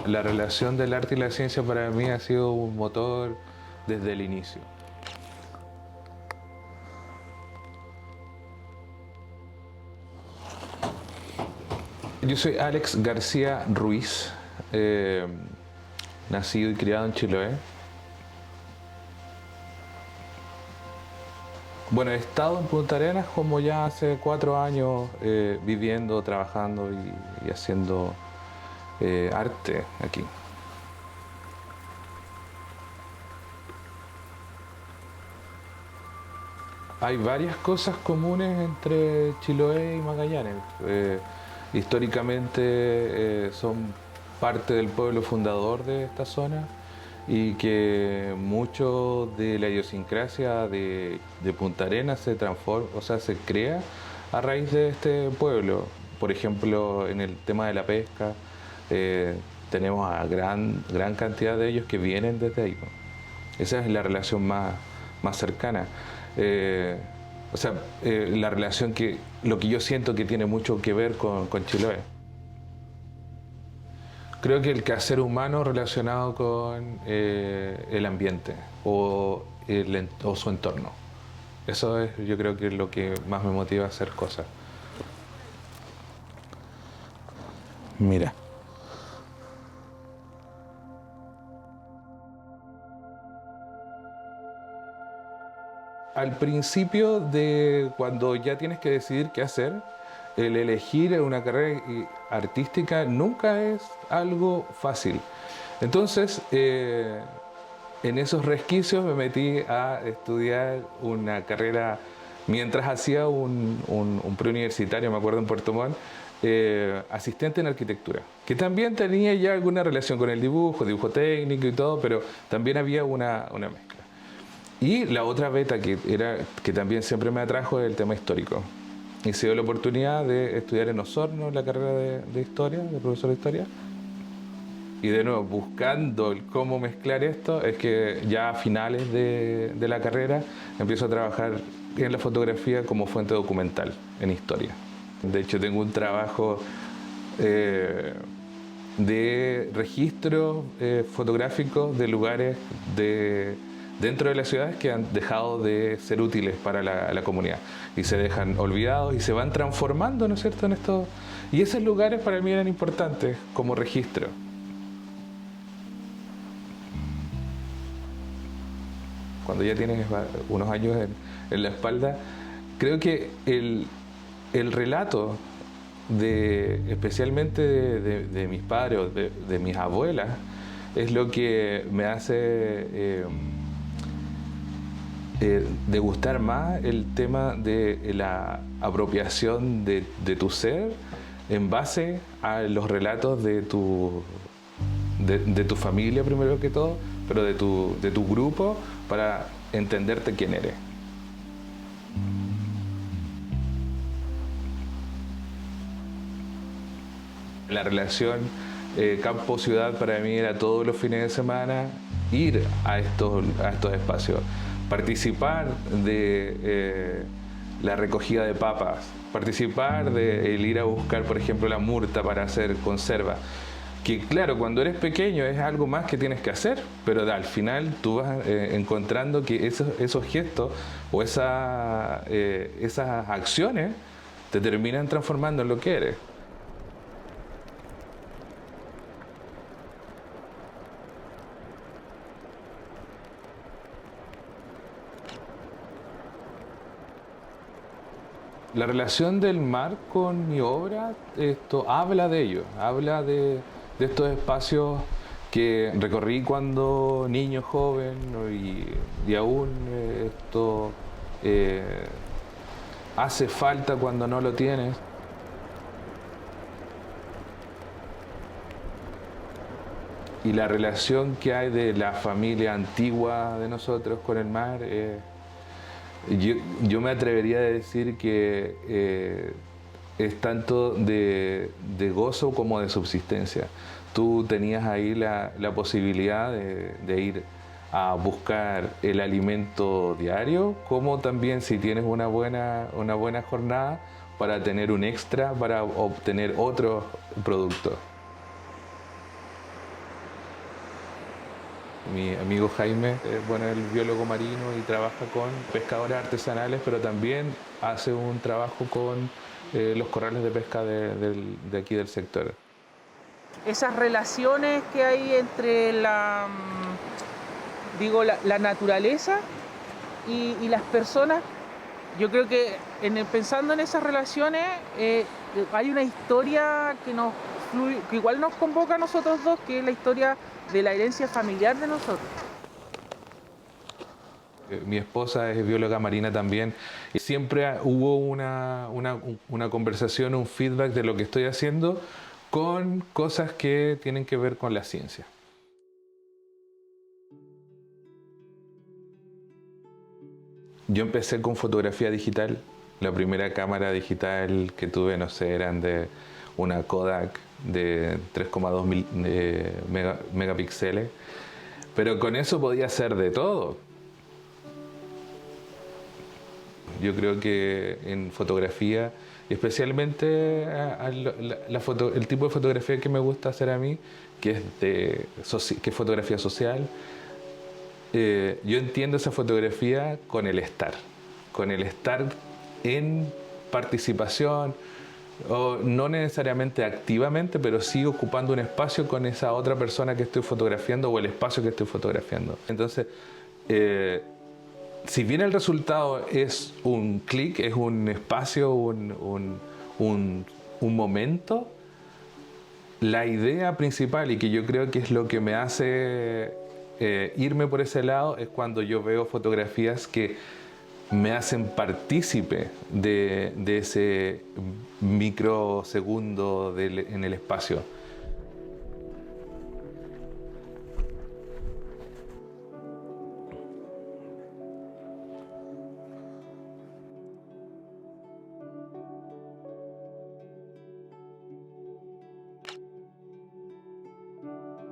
La relación del arte y la ciencia para mí ha sido un motor desde el inicio. Yo soy Alex García Ruiz, nacido y criado en Chiloé. Bueno, he estado en Punta Arenas como ya hace 4 años viviendo, trabajando y haciendo arte aquí. Hay varias cosas comunes entre Chiloé y Magallanes. Históricamente son parte del pueblo fundador de esta zona y que mucho de la idiosincrasia de Punta Arenas se transforma, o sea, se crea a raíz de este pueblo. Por ejemplo, en el tema de la pesca, tenemos a gran cantidad de ellos que vienen desde ahí, ¿no? Esa es la relación más cercana. O sea, la relación lo que yo siento que tiene mucho que ver con Chiloé. Creo que el quehacer humano relacionado con el ambiente o su entorno. Eso es, yo creo que es lo que más me motiva a hacer cosas. Mira. Al principio de cuando ya tienes que decidir qué hacer, el elegir una carrera artística nunca es algo fácil. Entonces, en esos resquicios me metí a estudiar una carrera mientras hacía un preuniversitario, me acuerdo, en Puerto Montt, asistente en arquitectura, que también tenía ya alguna relación con el dibujo técnico y todo, pero también había una mezcla. Y la otra beta que también siempre me atrajo es el tema histórico. Y se dio la oportunidad de estudiar en Osorno la carrera de historia, de profesor de historia. Y de nuevo, buscando el cómo mezclar esto, es que ya a finales de la carrera empiezo a trabajar en la fotografía como fuente documental en historia. De hecho, tengo un trabajo de registro fotográfico de lugares dentro de las ciudades que han dejado de ser útiles para la comunidad y se dejan olvidados y se van transformando, ¿no es cierto?, en esto. Y esos lugares para mí eran importantes como registro. Cuando ya tienes unos años en la espalda, creo que el relato especialmente de mis padres o de mis abuelas es lo que me hace degustar más el tema de la apropiación de tu ser en base a los relatos de tu familia primero que todo, pero de tu grupo, para entenderte quién eres. La relación campo-ciudad para mí era todos los fines de semana ir a estos espacios, participar de la recogida de papas, participar de ir a buscar, por ejemplo, la murta para hacer conserva. Que claro, cuando eres pequeño es algo más que tienes que hacer, pero al final tú vas encontrando que esos gestos o esas acciones te terminan transformando en lo que eres. La relación del mar con mi obra, esto habla de ello, habla de estos espacios que recorrí cuando niño, joven, ¿no? y aún esto hace falta cuando no lo tienes. Y la relación que hay de la familia antigua de nosotros con el mar, yo me atrevería a decir que es tanto de gozo como de subsistencia. Tú tenías ahí la posibilidad de ir a buscar el alimento diario, como también si tienes una buena jornada, para tener un extra, para obtener otro producto. Mi amigo Jaime, bueno, es el biólogo marino y trabaja con pescadores artesanales, pero también hace un trabajo con los corrales de pesca de aquí del sector. Esas relaciones que hay entre la naturaleza y las personas, yo creo que pensando en esas relaciones hay una historia que igual nos convoca a nosotros dos, que es la historia de la herencia familiar de nosotros. Mi esposa es bióloga marina también y siempre hubo una conversación, un feedback de lo que estoy haciendo con cosas que tienen que ver con la ciencia. Yo empecé con fotografía digital. La primera cámara digital que tuve, no sé, eran de una Kodak de 3,2 megapíxeles. Pero con eso podía hacer de todo. Yo creo que en fotografía, especialmente el tipo de fotografía que me gusta hacer a mí, que es fotografía social, yo entiendo esa fotografía con el estar en participación, o no necesariamente activamente, pero sí ocupando un espacio con esa otra persona que estoy fotografiando o el espacio que estoy fotografiando. Entonces, si bien el resultado es un clic, es un espacio, un momento, la idea principal y que yo creo que es lo que me hace irme por ese lado es cuando yo veo fotografías que me hacen partícipe de ese microsegundo en el espacio.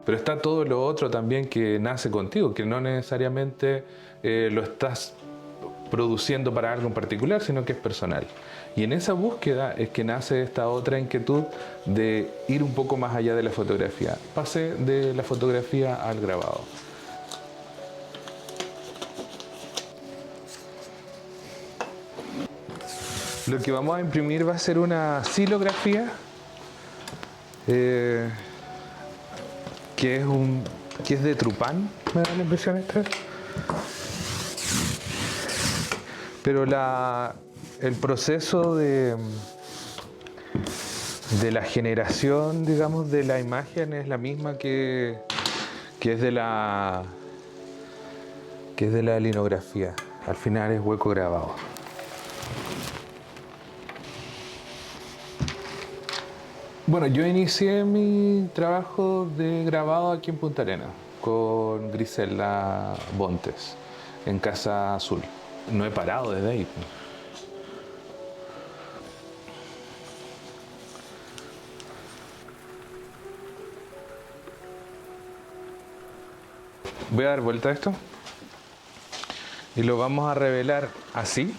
Pero está todo lo otro también que nace contigo, que no necesariamente lo estás produciendo para algo en particular, sino que es personal. Y en esa búsqueda es que nace esta otra inquietud de ir un poco más allá de la fotografía. Pasé de la fotografía al grabado. Lo que vamos a imprimir va a ser una silografía, que es de Trupán, me da la impresión esta. Pero el proceso de la generación, digamos, de la imagen es la misma que es de la linografía. Al final es hueco grabado. Bueno, yo inicié mi trabajo de grabado aquí en Punta Arenas con Griselda Bontes en Casa Azul. No he parado desde ahí. Voy a dar vuelta a esto y lo vamos a revelar así.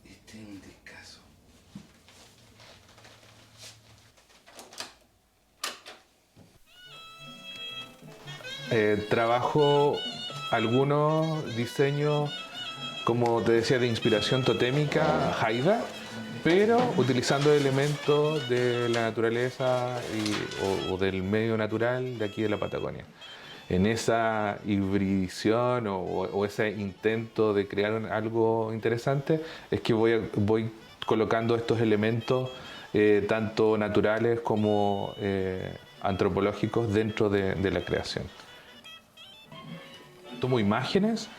Este es un discazo. Trabajo algunos diseños, como te decía, de inspiración totémica, Haida, pero utilizando elementos de la naturaleza o del medio natural de aquí de la Patagonia. En esa hibridación o ese intento de crear algo interesante es que voy colocando estos elementos tanto naturales como antropológicos dentro de la creación. Tomo imágenes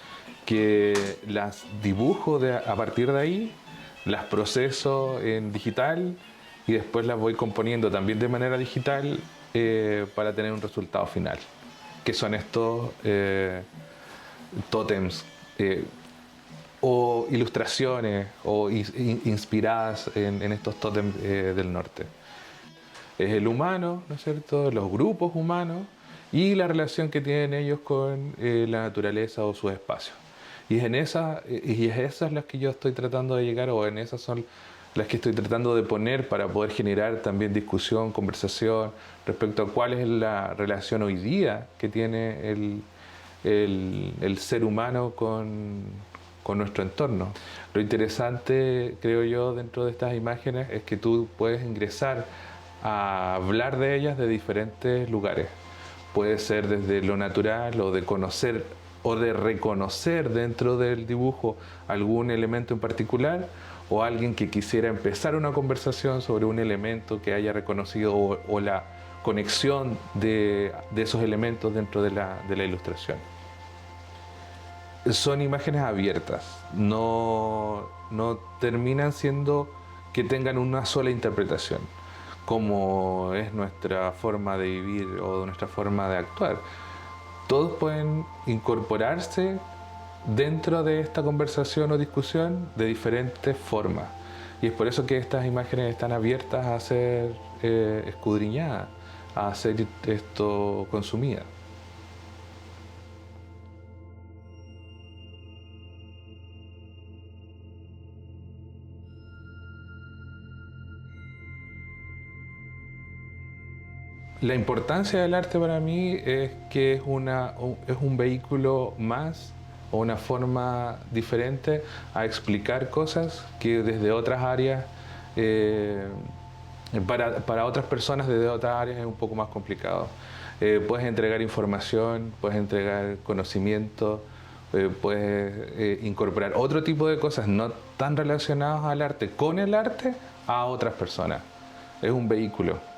que las dibujo a partir de ahí, las proceso en digital y después las voy componiendo también de manera digital para tener un resultado final, que son estos tótems o ilustraciones o inspiradas en estos tótems del norte. es el humano, ¿no es cierto?, los grupos humanos y la relación que tienen ellos con la naturaleza o sus espacios. Y es esas las que yo estoy tratando de llegar, o en esas son las que estoy tratando de poner para poder generar también discusión, conversación respecto a cuál es la relación hoy día que tiene el ser humano con nuestro entorno. Lo interesante, creo yo, dentro de estas imágenes es que tú puedes ingresar a hablar de ellas de diferentes lugares. Puede ser desde lo natural o de conocer o de reconocer dentro del dibujo algún elemento en particular, o alguien que quisiera empezar una conversación sobre un elemento que haya reconocido o la conexión de esos elementos dentro de la ilustración. Son imágenes abiertas, no terminan siendo que tengan una sola interpretación, como es nuestra forma de vivir o nuestra forma de actuar. Todos pueden incorporarse dentro de esta conversación o discusión de diferentes formas. Y es por eso que estas imágenes están abiertas a ser escudriñadas, a ser consumidas. La importancia del arte para mí es que es un vehículo más o una forma diferente a explicar cosas que desde otras áreas, para otras personas desde otras áreas es un poco más complicado. Puedes entregar información, puedes entregar conocimiento, puedes incorporar otro tipo de cosas no tan relacionadas al arte con el arte a otras personas. Es un vehículo.